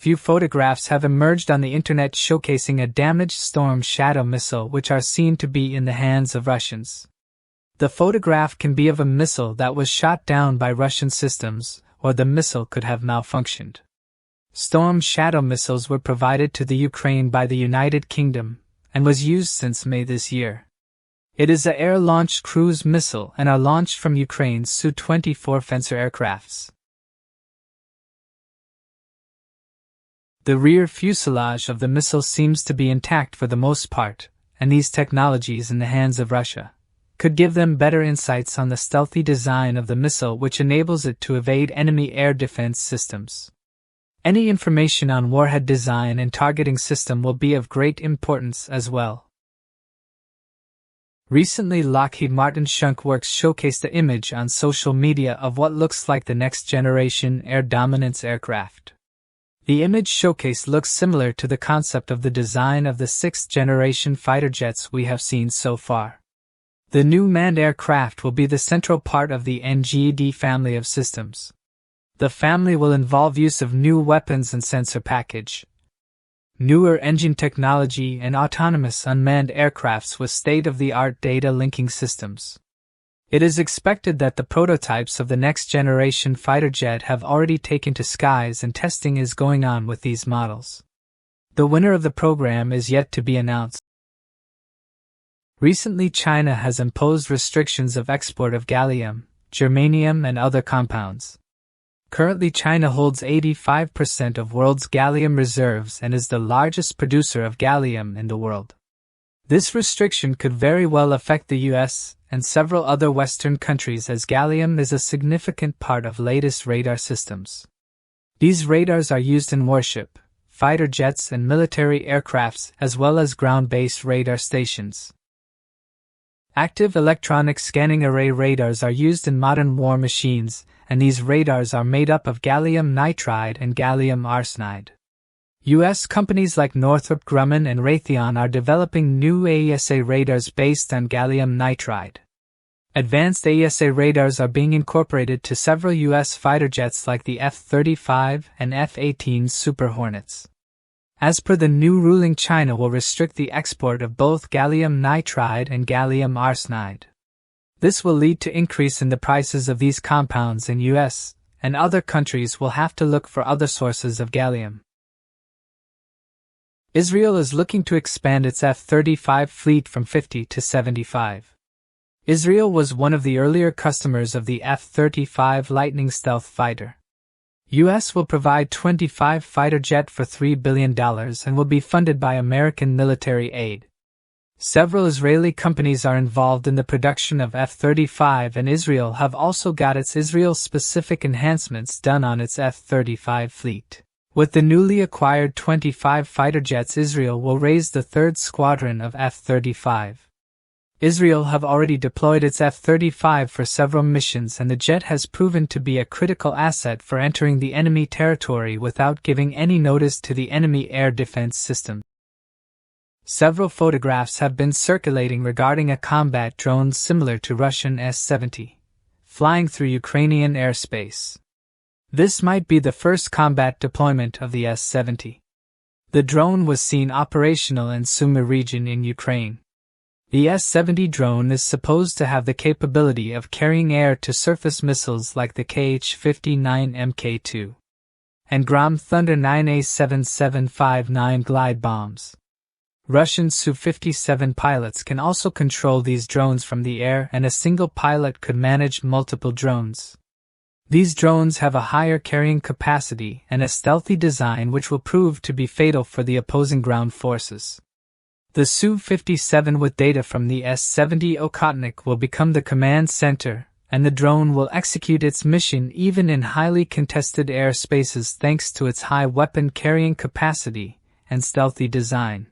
few photographs have emerged on the internet showcasing a damaged Storm Shadow missile which are seen to be in the hands of Russians. The photograph can be of a missile that was shot down by Russian systems, or the missile could have malfunctioned. Storm Shadow missiles were provided to the Ukraine by the United Kingdom, and was used since May this year. It is an air-launched cruise missile and are launched from Ukraine's Su-24 Fencer aircrafts. The rear fuselage of the missile seems to be intact for the most part, and these technologies in the hands of Russia could give them better insights on the stealthy design of the missile which enables it to evade enemy air defense systems. Any information on warhead design and targeting system will be of great importance as well. Recently, Lockheed Martins Skunk Works showcased an image on social media of what looks like the next-generation air dominance aircraft. The image showcase looks similar to the concept of the design of the 6th-generation fighter jets we have seen so far. The new manned aircraft will be the central part of the NGAD family of systems. The family will involve use of new weapons and sensor package, newer engine technology and autonomous unmanned aircrafts with state-of-the-art data linking systems. It is expected that the prototypes of the next-generation fighter jet have already taken to skies and testing is going on with these models. The winner of the program is yet to be announced. Recently, China has imposed restrictions of export of gallium, germanium and other compounds. Currently, China holds 85% of world's gallium reserves and is the largest producer of gallium in the world. This restriction could very well affect the US and several other Western countries as gallium is a significant part of latest radar systems. These radars are used in warship, fighter jets and military aircrafts as well as ground-based radar stations. Active electronic scanning array radars are used in modern war machines, and these radars are made up of gallium nitride and gallium arsenide. U.S. companies like Northrop Grumman and Raytheon are developing new AESA radars based on gallium nitride. Advanced AESA radars are being incorporated to several U.S. fighter jets like the F-35 and F-18 Super Hornets. As per the new ruling, China will restrict the export of both gallium nitride and gallium arsenide. This will lead to increase in the prices of these compounds in U.S., and other countries will have to look for other sources of gallium. Israel is looking to expand its F-35 fleet from 50 to 75. Israel was one of the earlier customers of the F-35 Lightning stealth fighter. U.S. will provide 25 fighter jet for $3 billion and will be funded by American military aid. Several Israeli companies are involved in the production of F-35 and Israel have also got its Israel-specific enhancements done on its F-35 fleet. With the newly acquired 25 fighter jets, Israel will raise the third squadron of F-35. Israel have already deployed its F-35 for several missions and the jet has proven to be a critical asset for entering the enemy territory without giving any notice to the enemy air defense system. Several photographs have been circulating regarding a combat drone similar to Russian S-70, flying through Ukrainian airspace. This might be the first combat deployment of the S-70. The drone was seen operational in Sumy region in Ukraine. The S-70 drone is supposed to have the capability of carrying air-to-surface missiles like the Kh-59 Mk2 and Grom Thunder 9A7759 glide bombs. Russian Su-57 pilots can also control these drones from the air, and a single pilot could manage multiple drones. These drones have a higher carrying capacity and a stealthy design which will prove to be fatal for the opposing ground forces. The Su-57 with data from the S-70 Okhotnik will become the command center, and the drone will execute its mission even in highly contested airspaces thanks to its high weapon carrying capacity and stealthy design.